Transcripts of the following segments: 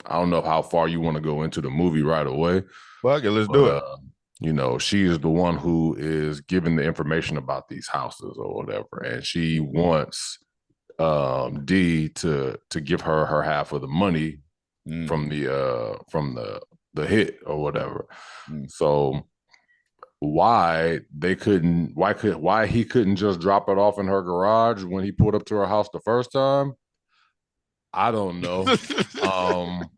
I don't know how far you want to go into the movie right away, Fuck it, let's but do it. she is the one who is giving the information about these houses or whatever, and she wants D to give her half of the money Mm, from the hit or whatever. mm. So why he couldn't just drop it off in her garage when he pulled up to her house the first time? I don't know. Um,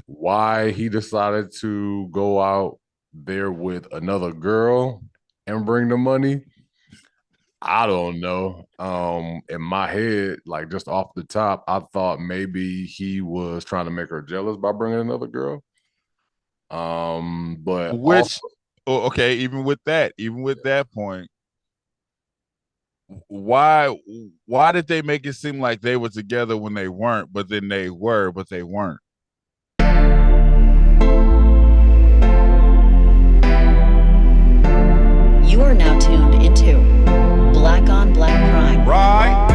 why he decided to go out there with another girl and bring the money? I don't know. In my head, like just off the top, I thought maybe he was trying to make her jealous by bringing another girl. But also, Which, okay, even with that point, why why did they make it seem like they were together when they weren't, but then they were, but they weren't? You are now tuned into Black on Black Prime. Right.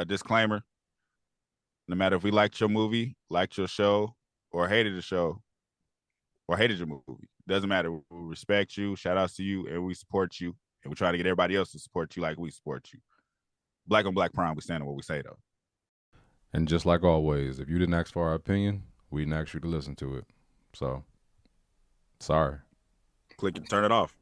Disclaimer: no matter if we liked your movie, liked your show, or hated the show, or hated your movie, doesn't matter. We respect you, shout outs to you, and we support you, and we try to get everybody else to support you like we support you. Black on Black Prime, we stand on what we say though. and just like always, if you didn't ask for our opinion, we didn't ask you to listen to it. So, sorry. Click and turn it off.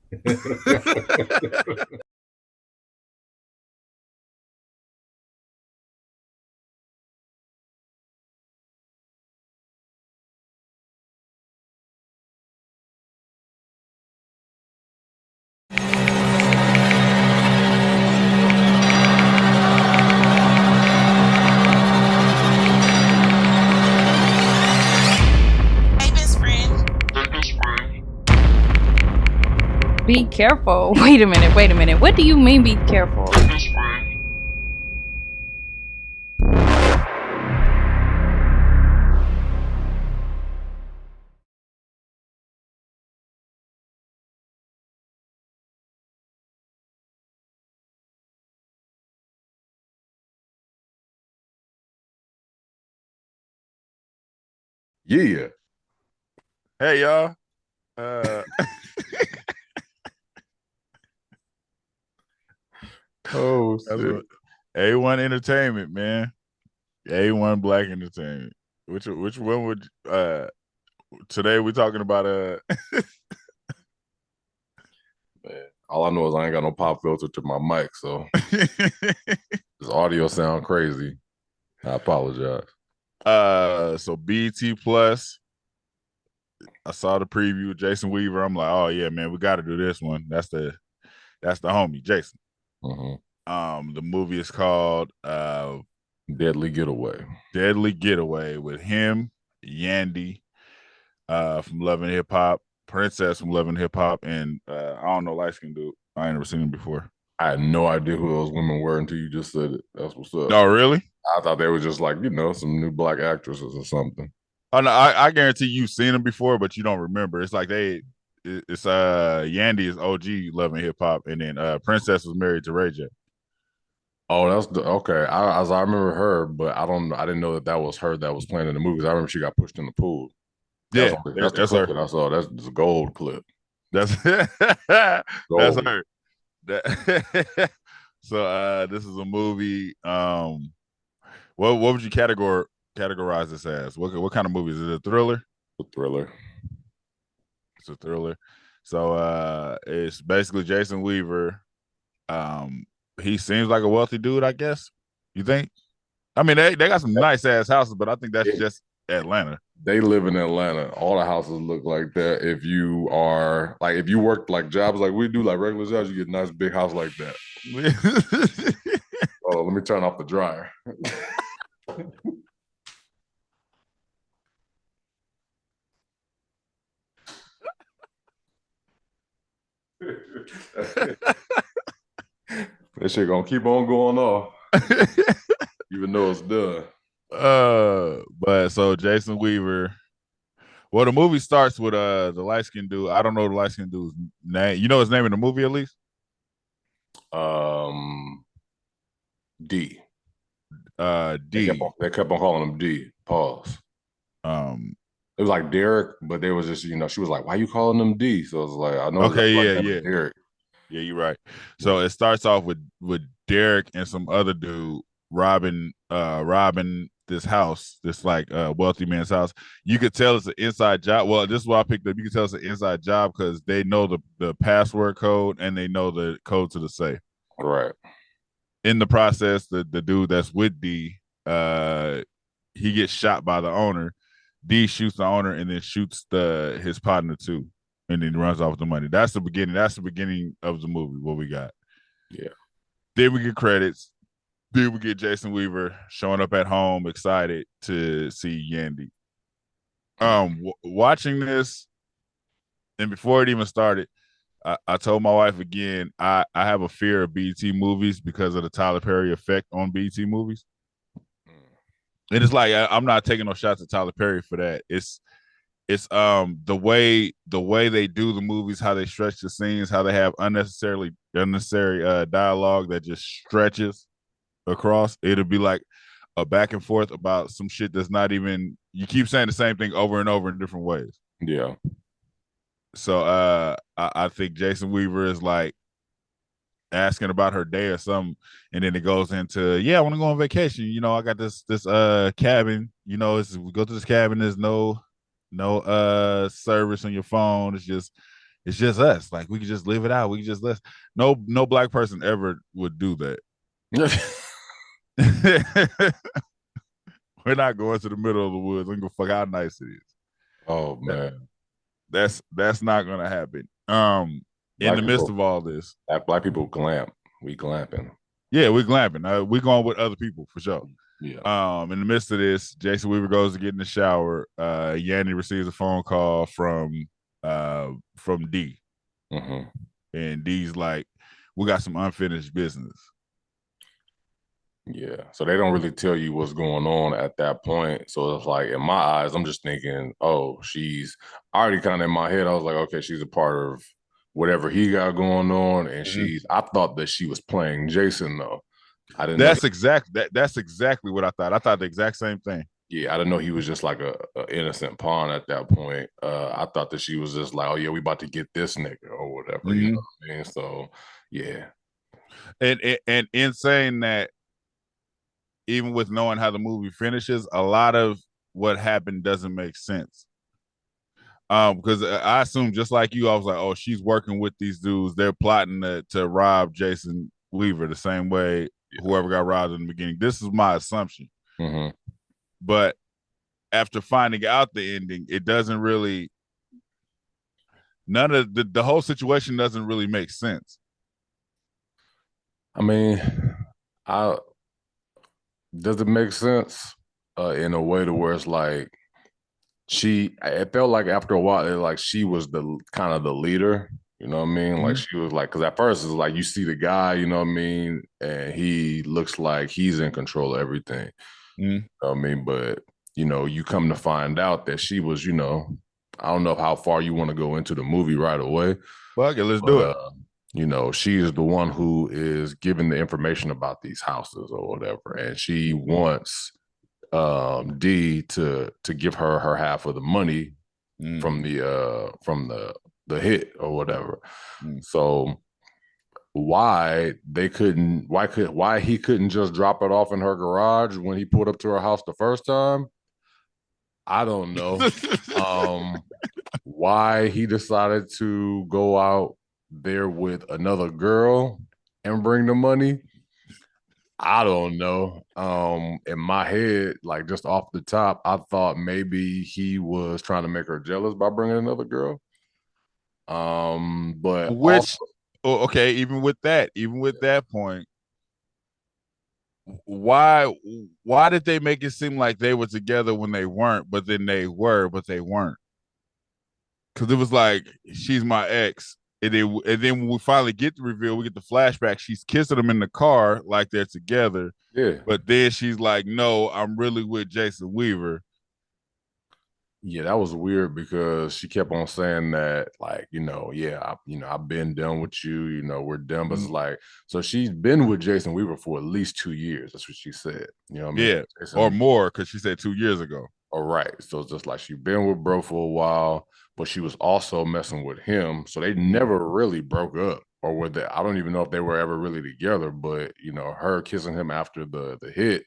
Hey, best friend. Be careful. Wait a minute. What do you mean be careful? Yeah. Hey y'all. Oh shit. A1 Entertainment, man. A1 Black Entertainment. Which one would today we're talking about Man, all I know is I ain't got no pop filter to my mic, so this audio sound crazy. I apologize. So BT Plus. I saw the preview with Jason Weaver. I'm like, oh yeah, man, we got to do this one. That's the homie, Jason. The movie is called Deadly Getaway. Deadly Getaway with him, Yandy, from Love and Hip Hop, Princess from Love and Hip Hop, and I don't know, light skin dude. I ain't never seen him before. I had no idea who those women were until you just said it. That's what's up. Oh, really? I thought they were just like, some new black actresses or something. Oh no, I guarantee you've seen them before, but you don't remember. It's like it's Yandy is OG Love and Hip Hop, and then Princess was married to Ray J. Oh, okay. I remember her, but I didn't know that was her that was playing in the movies. I remember she got pushed in the pool. Yeah, that's the clip that I saw. That's the gold clip. That's that's her. So this is a movie. What would you categorize this as? What kind of movie is it? A thriller? A thriller. It's a thriller. So it's basically Jason Weaver. He seems like a wealthy dude, I guess. You think? I mean, they got some nice ass houses, but I think that's just Atlanta. They live in Atlanta. All the houses look like that. If you are like, if you work like jobs like we do, like regular jobs, you get a nice big house like that. Oh, let me turn off the dryer. That shit gonna keep on going off, even though it's done. But so Jason Weaver. Well, the movie starts with the light skinned dude. I don't know the light skinned dude's name. You know his name in the movie at least? D. D. They kept on calling him D. Pause. Um. It was like Derek, but they was just, she was like, "Why you calling him D?" So it was like, I know. Okay. Yeah. Derek. Yeah, you're right. So it starts off with Derek and some other dude robbing this house, this like wealthy man's house. You could tell it's an inside job. Well, this is what I picked up. You can tell it's an inside job because they know the password code and they know the code to the safe. Right. In the process, the dude that's with D, he gets shot by the owner. D shoots the owner and then shoots his partner too, and then runs off with the money. That's the beginning. That's the beginning of the movie. What we got. Yeah. Then we get credits. Then we get Jason Weaver showing up at home, excited to see Yandy. Watching this, and before it even started, I told my wife again, I have a fear of BET movies because of the Tyler Perry effect on BET movies. And it's like I'm not taking no shots at Tyler Perry for that. It's the way they do the movies, how they stretch the scenes, how they have unnecessary dialogue that just stretches across. It'll be like a back and forth about some shit that's not even, you keep saying the same thing over and over in different ways. Yeah. So I think Jason Weaver is like asking about her day or something, and then it goes into, I want to go on vacation. I got this cabin. We go to this cabin. There's no service on your phone. It's just us. Like we could just live it out. We could just let no black person ever would do that. We're not going to the middle of the woods. I'm gonna fuck how nice it is. Oh man. That's not gonna happen. In the midst of all this, black people glamp. We glamping. Yeah, we're glamping. We're going with other people for sure. Yeah. In the midst of this, Jason Weaver goes to get in the shower. Yandy receives a phone call from D. Mm-hmm. And D's like, we got some unfinished business. Yeah. So they don't really tell you what's going on at that point. So it's like, in my eyes, I'm just thinking, oh, she's already kind of in my head. I was like, okay, she's a part of whatever he got going on. And I thought that she was playing Jason though. I didn't that's exactly what I thought. I thought the exact same thing. Yeah, I didn't know he was just like a innocent pawn at that point. I thought that she was just like, oh yeah, we about to get this nigga or whatever. You know what I mean? So yeah. And in saying that, even with knowing how the movie finishes, a lot of what happened doesn't make sense. Because I assume, just like you, I was like, oh, she's working with these dudes. They're plotting to rob Jason Weaver the same way whoever got robbed in the beginning. This is my assumption. Mm-hmm. But after finding out the ending, it doesn't really, none of the whole situation doesn't really make sense. I mean, does it make sense in a way to where it's like it felt like after a while, like she was the kind of the leader, you know what I mean? Like she was like, because at first it's like you see the guy, you know what I mean? And he looks like he's in control of everything. You know what I mean? But, you come to find out that she was, I don't know how far you want to go into the movie right away. Well, okay, let's do it. She is the one who is giving the information about these houses or whatever. And she wants D to give her half of the money from the hit or whatever. So why he couldn't just drop it off in her garage when he pulled up to her house the first time, I don't know. Why he decided to go out there with another girl and bring the money, I don't know. In my head, like just off the top, I thought maybe he was trying to make her jealous by bringing another girl. But also, Which, okay, even with that point, why did they make it seem like they were together when they weren't, but then they were, but they weren't? Because it was like she's my ex, and then when we finally get the reveal, we get the flashback. She's kissing him in the car like they're together, yeah, but then she's like, "No, I'm really with Jason Weaver." yeah, that was weird because she kept on saying that, like, I've been done with you, we're done. But it's Mhm. like, so she's been with Jason Weaver for at least 2 years. That's what she said. You know what I mean? Yeah, or Jason, more, because she said 2 years ago. all right. So it's just like she's been with bro for a while, but she was also messing with him. So they Mhm. never really broke up, or were they? I don't even know if they were ever really together. But her kissing him after the hit,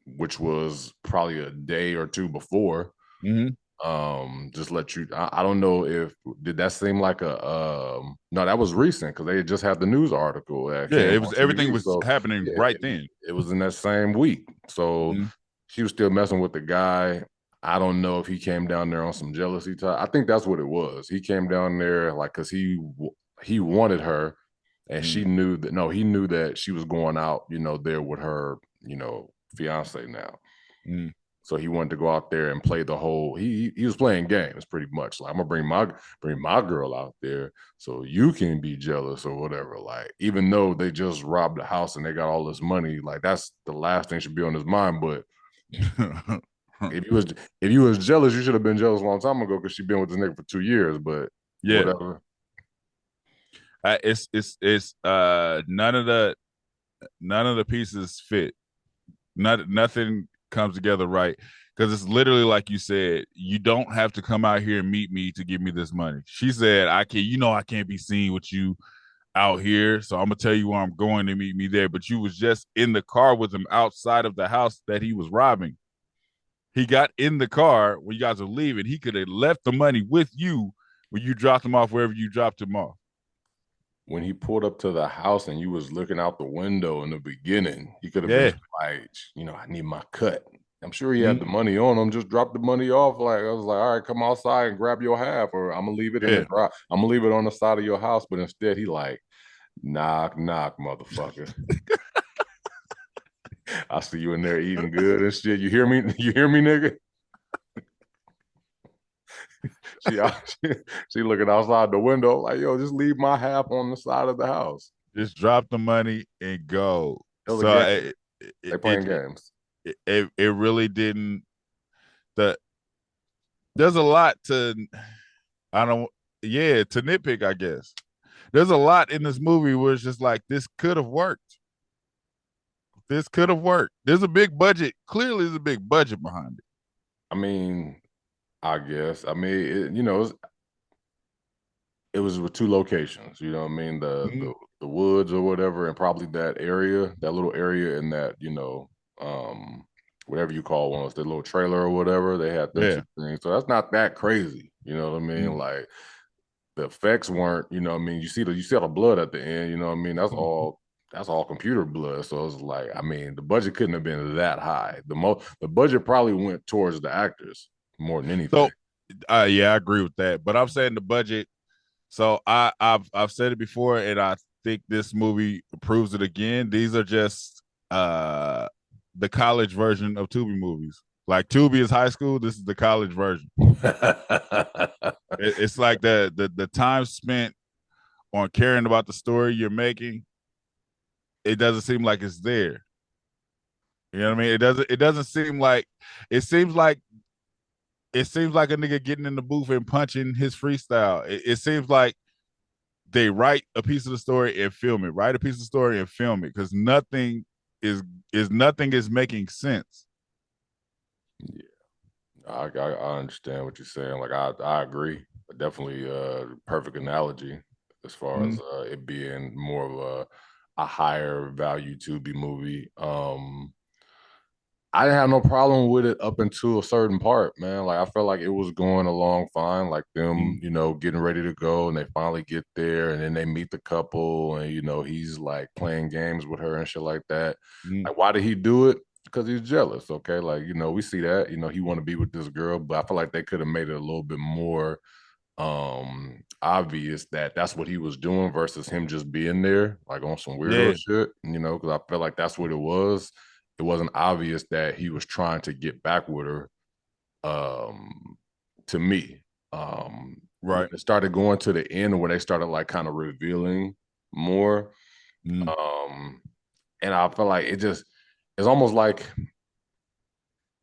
which was probably a day or two before. Mhm. Just let you. I don't know if did that seem like a no, that was recent because they had just had the news article that Yeah, came it on was everything TV. was So happening yeah, right it was then. it was in that same week. So Mhm. she was still messing with the guy. I don't know if he came down there on some jealousy type. I think that's what it was. He came down there like because he wanted her, and Mhm. she knew that. No, he knew that she was going out. There with her. Fiance now. Mhm. So he wanted to go out there and play the whole. He was playing games pretty much. Like I'm gonna bring my girl out there so you can be jealous or whatever. Like even though they just robbed the house and they got all this money, like that's the last thing should be on his mind. But if you was jealous, you should have been jealous a long time ago because she been with this nigga for 2 years. But Yeah, whatever. it's none of the pieces fit. Nothing comes together right, because it's literally like you said. You don't have to come out here and meet me to give me this money. She said, "I can, I can't be seen with you out here, so I'm gonna tell you where I'm going to meet me there." But you was just in the car with him outside of the house that he was robbing. He got in the car when you guys were leaving. He could have left the money with you when you dropped him off wherever you dropped him off. When he pulled up to the house and you was looking out the window in the beginning, he could have been Yeah. just like, I need my cut. I'm sure he had the Mhm. money on him. Just drop the money off. Like I was like, all right, come outside and grab your half, or I'm gonna leave it in the Yeah. drive. I'm gonna leave it on the side of your house. But instead, he like, knock, knock, motherfucker. I see you in there eating good and shit. You hear me? You hear me, nigga? She, she looking outside the window like, yo, just leave my half on the side of the house. Just drop the money and go. It was a So game. They playing games. it really didn't. The There's a lot to, I don't, yeah, to nitpick, I guess. There's a lot in this movie where it's just like, this could have worked. This could have worked. There's a big budget. Clearly, there's a big budget behind it. I mean, I guess. I mean, it was with two locations. You know what I mean? The Mhm. the the woods or whatever, and probably that area, that little area in that, whatever you call one, the little trailer or whatever. They had them two Yeah. things. So that's not that crazy. You know what I mean? Mhm. Like the effects weren't, you what I mean? You see the blood at the end, you know what I mean? That's all computer blood. So it's like, I mean, the budget couldn't have been that high. The budget probably went towards the actors more than anything. So, yeah, I agree with that. But I'm saying the budget. So I've said it before, and I think this movie proves it again. These are just uh the college version of Tubi movies. Like Tubi is high school. This is the college version. It's like the time spent on caring about the story you're making. It doesn't seem like it's there. You know what I mean? It doesn't seem like it seems like a nigga getting in the booth and punching his freestyle. It seems like they write a piece of the story and film it. Write a piece of the story and film it, because nothing is making sense. Yeah, I understand what you're saying. Like I agree. Definitely perfect analogy as far as Mhm. it being more of a higher value to be movie. I didn't have no problem with it up until a certain part, man. Like I felt like it was going along fine, like them, getting ready to go, and they finally get there, and then they meet the couple, and he's like playing games with her and shit like that. Mm. Like, why did he do it? Because he's jealous. Okay, like we see that. He want to be with this girl, but I feel like they could have made it a little bit more obvious that that's what he was doing versus him just being there like on some weirdo Yeah. shit, because I felt like that's what it was. It wasn't obvious that he was trying to get back with her, to me. When Right. it started going to the end where they started like kind of revealing more, Mm. and I felt like it's almost like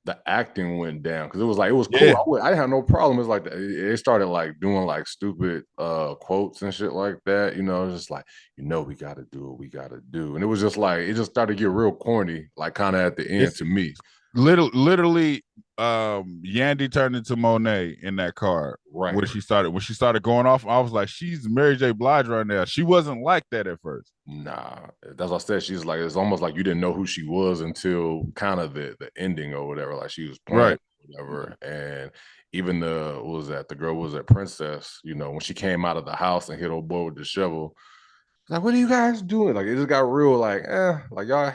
the acting went down because it was cool. Yeah. I didn't have no problem. It's like they started like doing like stupid quotes and shit like that. It's just like we got to do what we got to do, and it was just like it just started to get real corny, like kind of at the end to me. Literally, Yandy turned into Monet in that car. Right. When she started going off, I was like, she's Mary J. Blige right now. She wasn't like that at first. Nah, that's what I said. She's like, it's almost like you didn't know who she was until kind of the ending or whatever. Like she was playing Right. whatever. And even the girl was that Princess, when she came out of the house and hit old boy with the shovel. Like, what are you guys doing? Like, it just got real like, like y'all.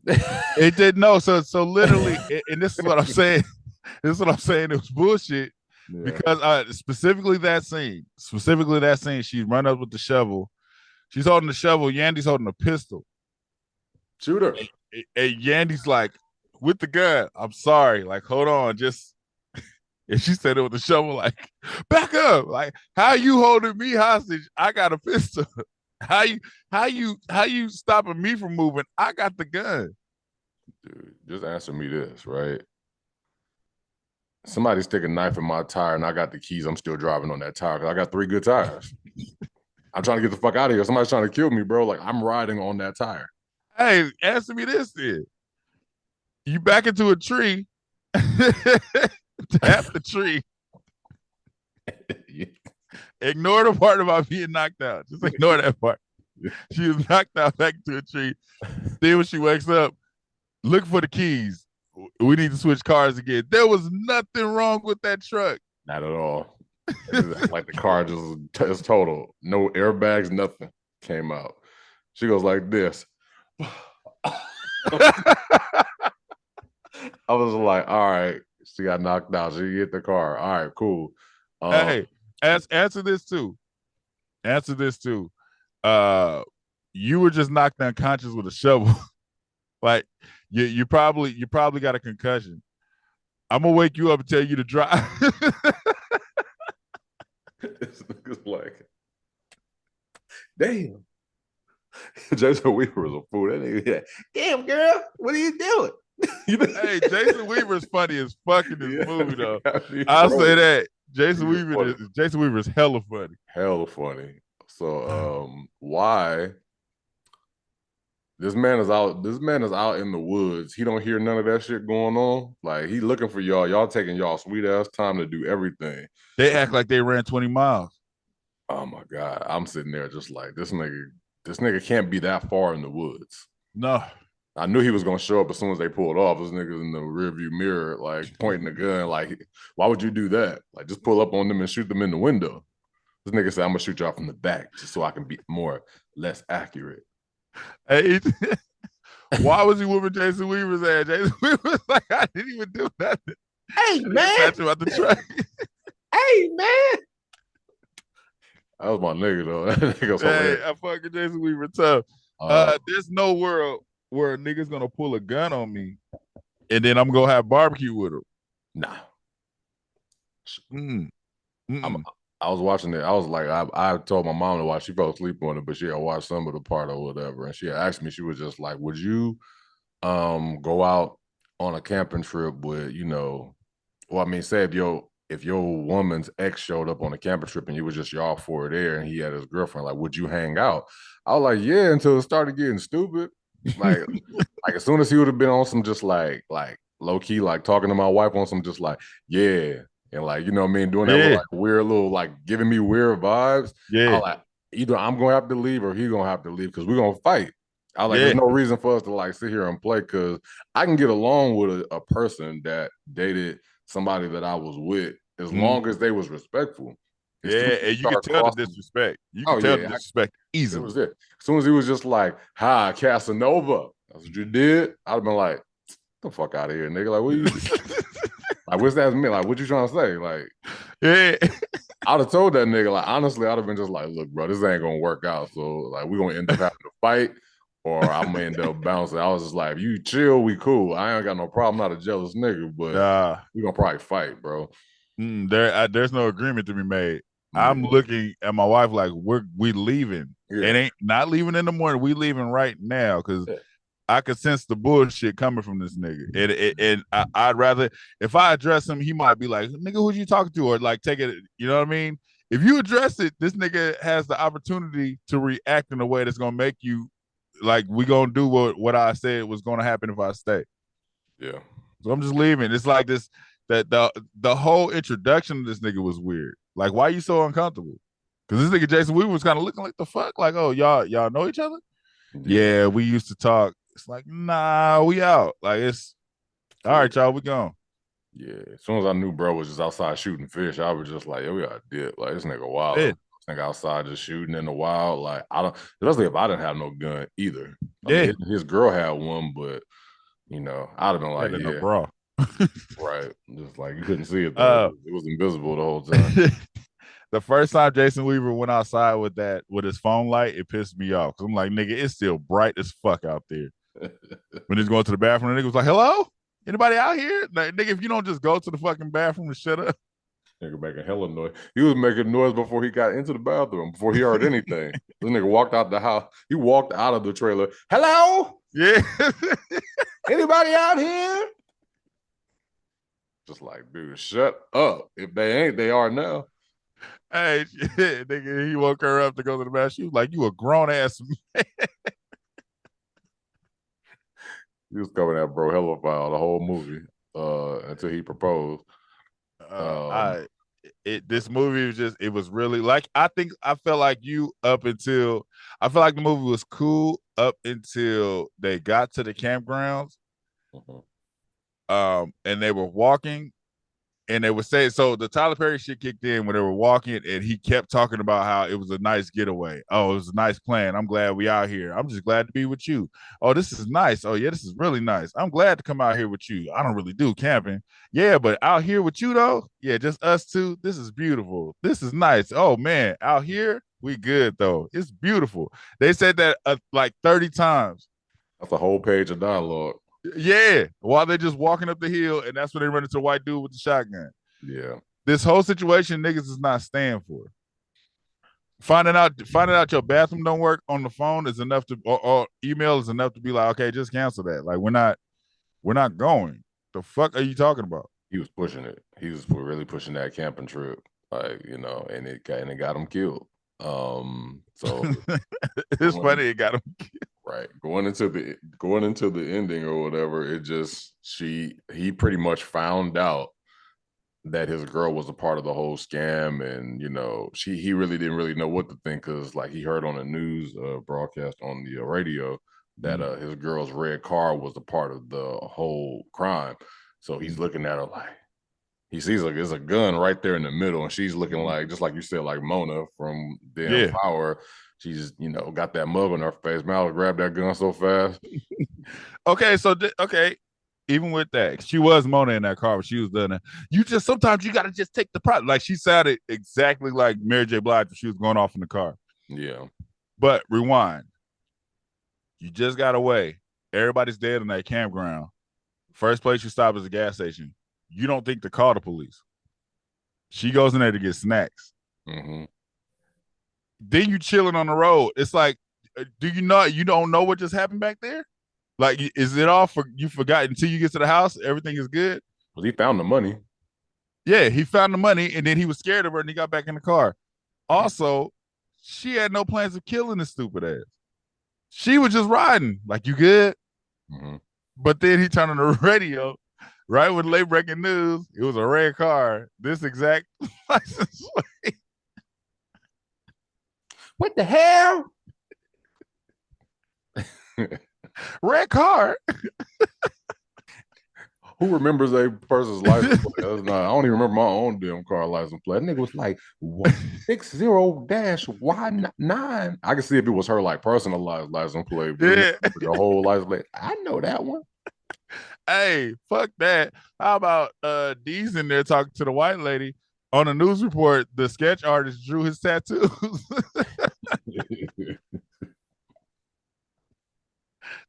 It didn't know. So literally, and this is what I'm saying. This is what I'm saying. It was bullshit. Yeah. Because specifically that scene, she run up with the shovel. She's holding the shovel. Yandy's holding a pistol. Shoot her. And Yandy's like, with the gun. I'm sorry. Like, hold on. Just. And she said it with the shovel, like, back up. Like, how you holding me hostage? I got a pistol. How you stopping me from moving? I got the gun. Dude, just answer me this, right? Somebody stick a knife in my tire and I got the keys. I'm still driving on that tire because I got 3 good tires. I'm trying to get the fuck out of here. Somebody's trying to kill me, bro. Like, I'm riding on that tire. Hey, answer me this then. You back into a tree, tap the tree. Yeah. Ignore the part about being knocked out. Just ignore that part. She was knocked out back into a tree. Then when she wakes up, look for the keys. We need to switch cars again. There was nothing wrong with that truck. Not at all. Like the car just total. No airbags, nothing came out. She goes like this. I was like, all right. She got knocked out. She hit the car. All right, cool. Hey, answer this too. You were just knocked unconscious with a shovel. Like you probably got a concussion. I'm gonna wake you up and tell you to drive. It's like, damn. Jason Weaver was a fool. That nigga, damn girl, what are you doing? Hey, Jason Weaver's funny as fuck in this movie, though. I'll say that. Jason Weaver is hella funny. Hella funny. So why this man is out in the woods. He don't hear none of that shit going on. Like, he looking for y'all. Y'all taking y'all sweet ass time to do everything. They act like they ran 20 miles. Oh my God. I'm sitting there just like, this nigga can't be that far in the woods. No. I knew he was gonna show up as soon as they pulled off. This nigga's in the rearview mirror, like pointing the gun. Like, why would you do that? Like, just pull up on them and shoot them in the window. This nigga said, I'm gonna shoot y'all from the back just so I can be less accurate. Hey, why was he whooping Jason Weaver's ass? Jason Weaver was like, I didn't even do nothing. Hey, man. About the truck. Hey, man. That was my nigga, though. That nigga was hey, I fucking Jason Weaver tough. There's no world where a nigga's gonna pull a gun on me and then I'm gonna have barbecue with him. Nah. I was watching it. I was like, I told my mom to watch. She fell asleep on it, but she had watched some of the part or whatever. And she had asked me, she was just like, would you go out on a camping trip with, say if your woman's ex showed up on a camping trip and you was just y'all four there and he had his girlfriend, like, would you hang out? I was like, yeah, until it started getting stupid. Like, like as soon as he would have been on some just like low key, like talking to my wife on some just like, yeah. And like, you know what I mean? Doing that with like weird little, like giving me weird vibes. Yeah. I'm like, either I'm going to have to leave or he's going to have to leave because we're going to fight. I was like, there's no reason for us to like sit here and play because I can get along with a person that dated somebody that I was with as long as they was respectful. As soon as And you could start tell the crossing, disrespect. You oh could tell the yeah, disrespect it was easily. it. As soon as he was just like, "Hi, Casanova," that's what you did. I'd have been like, "Get the fuck out of here, nigga!" Like, what you like? What's that mean? Like, what you trying to say? Like, Yeah. I'd have told that nigga, like, honestly, I'd have been just like, look, bro, this ain't gonna work out. So, like, we're gonna end up having to fight, or I'm gonna end up bouncing. I was just like, if you chill, we cool. I ain't got no problem. I'm not a jealous nigga, but we gonna probably fight, bro. There's no agreement to be made. I'm Yeah. looking at my wife like we leaving. Yeah. It ain't not leaving in the morning. We leaving right now because Yeah. I could sense the bullshit coming from this nigga. And I'd rather if I address him, he might be like, "Nigga, who you talking to?" Or like take it. You know what I mean? If you address it, this nigga has the opportunity to react in a way that's gonna make you like we gonna do what I said was gonna happen if I stay. Yeah. So I'm just leaving. It's like this that the whole introduction of this nigga was weird. Like, why are you so uncomfortable? Because this nigga Jason Weaver was kind of looking like the fuck, like, oh, y'all know each other? Yeah, we used to talk. It's like, nah, we out. Like, it's all right, y'all, we gone. Yeah. As soon as I knew bro was just outside shooting fish, I was just like, yo, we got a dip. Like, this nigga wild. Yeah. This nigga outside just shooting in the wild. Like, I don't, especially if I didn't have no gun either. I mean, his girl had one, but you know, I'd have been like, no bra. Right. Just like you couldn't see it though. It was invisible the whole time. The first time Jason Weaver went outside with his phone light, it pissed me off. Cause I'm like, nigga, it's still bright as fuck out there. When he's going to the bathroom, the nigga was like, hello? Anybody out here? Like, nigga, if you don't just go to the fucking bathroom and shut up. Nigga making hella noise. He was making noise before he got into the bathroom, before he heard anything. This nigga walked out the house. He walked out of the trailer. Hello? Yeah. Anybody out here? Just like, dude, shut up. If they ain't, they are now. Hey, shit, nigga, he woke her up to go to the bathroom. She was like, you a grown ass man. He was coming at bro hella foul the whole movie until he proposed. This movie was just, it was really like, I felt like I felt like the movie was cool up until they got to the campgrounds. And they were walking and they were saying, so the Tyler Perry shit kicked in when they were walking and he kept talking about how it was a nice getaway. Oh, it was a nice plan. I'm glad we out here. I'm just glad to be with you. Oh, this is nice. Oh yeah, this is really nice. I'm glad to come out here with you. I don't really do camping. Yeah, but out here with you though, yeah, just us two. This is beautiful. This is nice. Oh man, out here, we good though. It's beautiful. They said that like 30 times. That's a whole page of dialogue. Yeah, while they're just walking up the hill, and that's when they run into a white dude with the shotgun. Yeah, this whole situation, niggas is not staying for. Finding out your bathroom don't work on the phone is enough to, or email is enough to be like, okay, just cancel that. Like we're not going. The fuck are you talking about? He was pushing it. He was really pushing that camping trip, like and it got him killed. So it's funny it got him killed. Right. Going into the ending or whatever, he pretty much found out that his girl was a part of the whole scam, and he really didn't really know what to think because like he heard on the news broadcast on the radio that his girl's red car was a part of the whole crime. So he's looking at her like he sees like there's a gun right there in the middle, and she's looking like just like you said, like Mona from Damn Power. She's, got that mug on her face. Man, I would grab that gun so fast. Okay, so even with that, she was Mona in that car, but she was done. Sometimes you got to just take the pride. Like she sounded exactly like Mary J. Blige when she was going off in the car. Yeah. But rewind. You just got away. Everybody's dead in that campground. First place you stop is a gas station. You don't think to call the police. She goes in there to get snacks. Mm-hmm. Then you chilling on the road. It's like, you don't know what just happened back there? Like, is it all you forgot until you get to the house? Everything is good? Well, he found the money. Yeah, he found the money, and then he was scared of her, and he got back in the car. Also, she had no plans of killing this stupid ass. She was just riding. Like, you good? Mm-hmm. But then he turned on the radio, right when late breaking news, it was a red car. This exact license plate. What the hell? red card. Who remembers a person's license plate? I don't even remember my own damn car license plate. That nigga was like 60-Y9. I can see if it was her like personalized license plate, but Yeah. the whole license plate. I know that one. Hey, fuck that. How about D's in there talking to the white lady on a news report? The sketch artist drew his tattoos.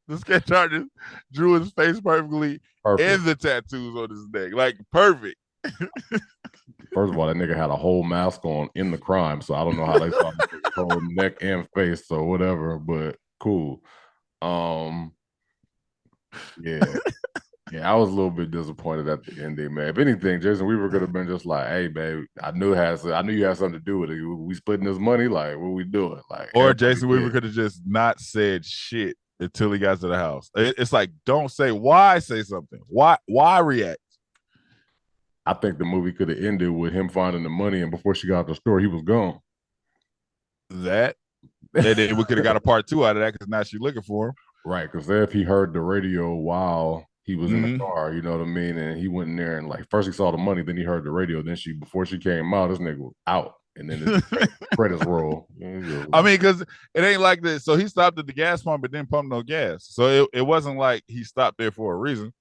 The sketch artist drew his face perfectly and the tattoos on his neck, like perfect. First of all, that nigga had a whole mask on in the crime, so I don't know how they saw his whole neck and face, so whatever. But cool. Yeah. Yeah, I was a little bit disappointed at the ending, man. If anything, Jason Weaver could have been just like, "Hey, babe, I knew you had something to do with it. We splitting this money, like, what we doing?" Like, or Jason Weaver could have just not said shit until he got to the house. It's like, don't say why, say something. Why react? I think the movie could have ended with him finding the money, and before she got out the store, he was gone. That, and then we could have got a part 2 out of that because now she's looking for him. Right, because if he heard the radio while he was in the car, you know what I mean, and he went in there and like first he saw the money, then he heard the radio, then before she came out, this nigga was out, and then the credits roll. I mean, because it ain't like this. So he stopped at the gas pump, but didn't pump no gas. So it wasn't like he stopped there for a reason.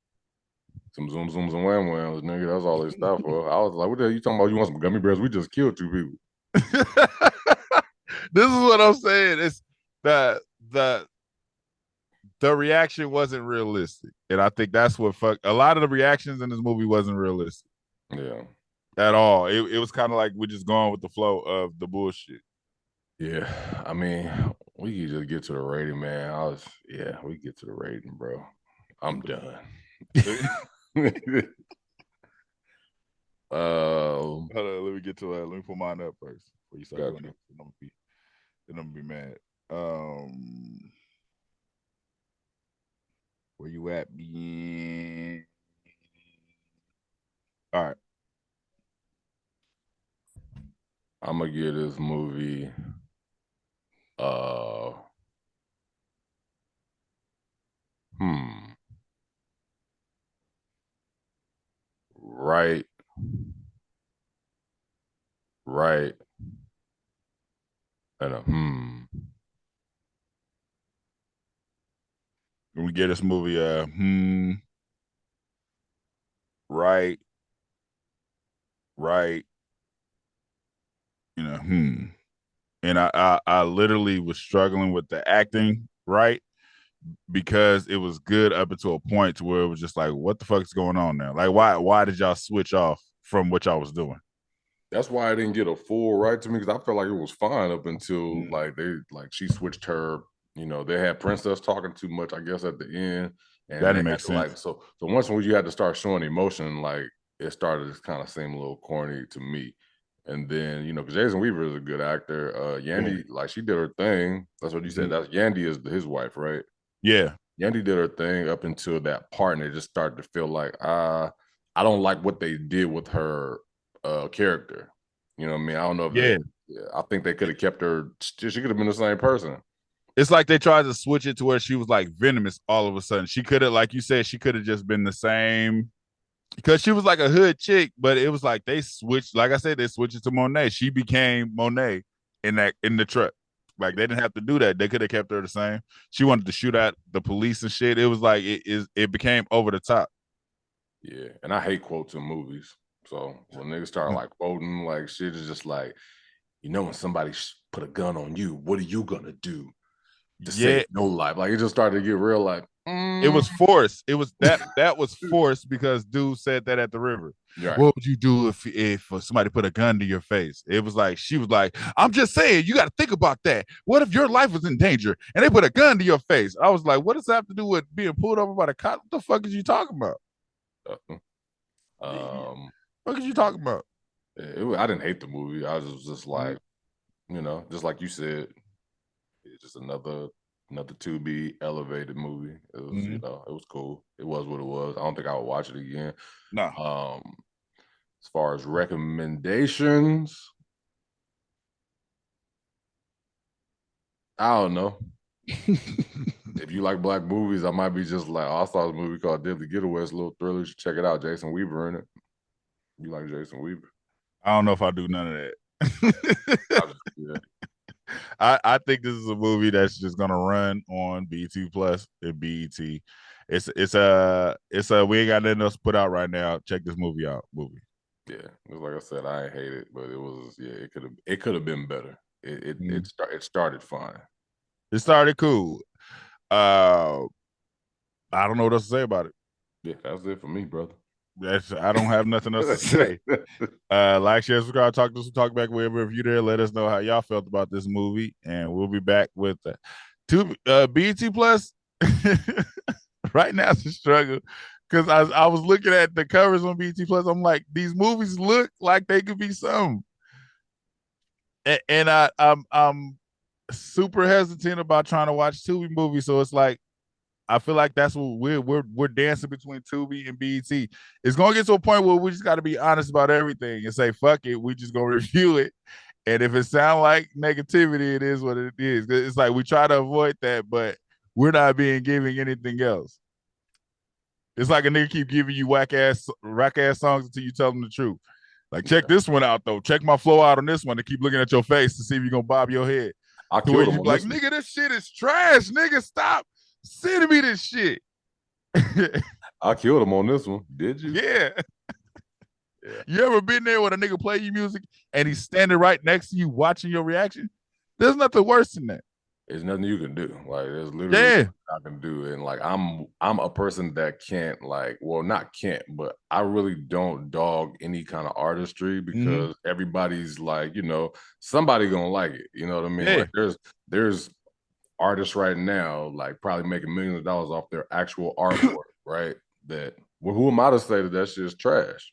Some zoom zooms and wham whams, nigga. That's all they stopped for. I was like, what the hell you talking about? You want some gummy bears? We just killed 2 people. This is what I'm saying. It's the reaction wasn't realistic. And I think that's what a lot of the reactions in this movie wasn't realistic. Yeah. At all. It was kind of like we're just going with the flow of the bullshit. Yeah. I mean, we could just get to the rating, man. We get to the rating, bro. I'm done. Hold on, let me get to that. Let me put mine up first before you start doing it. Then I'm gonna be mad. Where you at, man? All right. I'm gonna give this movie right and When we get this movie right, you know, and I literally was struggling with the acting, right? Because it was good up until a point to where it was just like, what the fuck is going on now? Like, why did y'all switch off from what y'all was doing? That's why I didn't get a full right to me, because I felt like it was fine up until she switched her. You know, they had Princess talking too much, I guess, at the end, and that didn't make sense. Like, so once when you had to start showing emotion, like it started to kind of seem a little corny to me. And then, you know, because Jason Weaver is a good actor. Yandy, like she did her thing. That's what you said. That's Yandy is his wife, right? Yeah. Yandy did her thing up until that part, and it just started to feel like, I don't like what they did with her character. You know what I mean? I don't know if I think they could have kept her. She could have been the same person. It's like they tried to switch it to where she was like venomous all of a sudden. She could have, like you said, she could have just been the same, because she was like a hood chick, but it was like they switched, like I said, they switched it to Monet. She became Monet in the truck. Like they didn't have to do that. They could have kept her the same. She wanted to shoot at the police and shit. It was like it became over the top. Yeah, and I hate quotes in movies. So when niggas start like quoting like shit, is just like, you know, when somebody put a gun on you, what are you gonna do to save no life? Like it just started to get real. Like it was forced. It was that was forced because dude said that at the river. Right. What would you do if somebody put a gun to your face? It was like, she was like, I'm just saying, you got to think about that. What if your life was in danger and they put a gun to your face? I was like, what does that have to do with being pulled over by the cop? What the fuck is you talking about? What are you talking about? I didn't hate the movie. I was just like, you know, just like you said, it's just another to be elevated movie. It was, you know, it was cool. It was what it was. I don't think I would watch it again. No. As far as recommendations, I don't know. If you like black movies, I might be just like, oh, I saw this movie called Deadly Getaway. It's a little thriller. You should check it out. Jason Weaver in it. You like Jason Weaver? I don't know if I do none of that. I think this is a movie that's just gonna run on BT Plus and BET. It's a we ain't got nothing else to put out right now. Check this movie out. Yeah, like I said, I ain't hate it, but it was it could have been better. It started fine. It started cool. I don't know what else to say about it. Yeah, that's it for me, brother. I don't have nothing else to say. Like, share, subscribe, talk back wherever. If you there, let us know how y'all felt about this movie, and we'll be back with BET Plus. Right now it's a struggle because I was looking at the covers on BET Plus. I'm like, these movies look like they could be something, and I'm super hesitant about trying to watch Tubi movies. So it's like, I feel like that's what we're dancing between Tubi and BET. It's gonna get to a point where we just got to be honest about everything and say, fuck it, we just gonna review it. And if it sounds like negativity, it is what it is. It's like we try to avoid that, but we're not being giving anything else. It's like a nigga keep giving you whack ass songs until you tell them the truth. Like, check this one out though. Check my flow out on this one, to keep looking at your face to see if you're gonna bob your head. I killed him on like, nigga, this shit is trash. Nigga, stop sending me this shit. I killed him on this one. Did you? Yeah. You ever been there when a nigga play you music and he's standing right next to you watching your reaction? There's nothing worse than that. There's nothing you can do. Like, there's literally nothing I can do. And like, I'm a person that can't, like, well, not can't, but I really don't dog any kind of artistry, because everybody's like, you know, somebody gonna like it. You know what I mean? Like, there's artists right now like probably making millions of dollars off their actual artwork, right? That, well, who am I to say that shit's trash?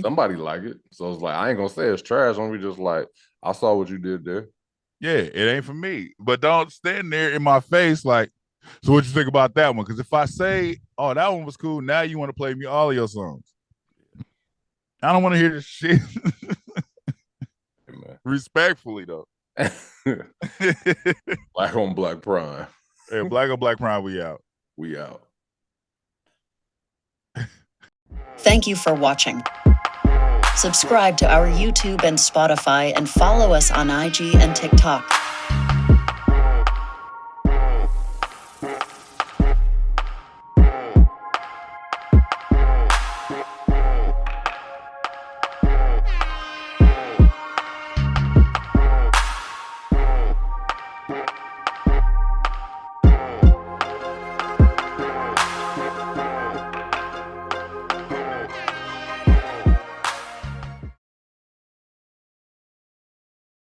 Somebody like it. So it's like, I ain't gonna say it's trash. I'm just like, I saw what you did there. Yeah, it ain't for me. But don't stand there in my face like, so what you think about that one? Because if I say, oh, that one was cool, now you want to play me all of your songs. I don't want to hear this shit. Respectfully, though. Black on Black Prime. Yeah, Black on Black Prime, we out. We out. Thank you for watching. Subscribe to our YouTube and Spotify, and follow us on IG and TikTok.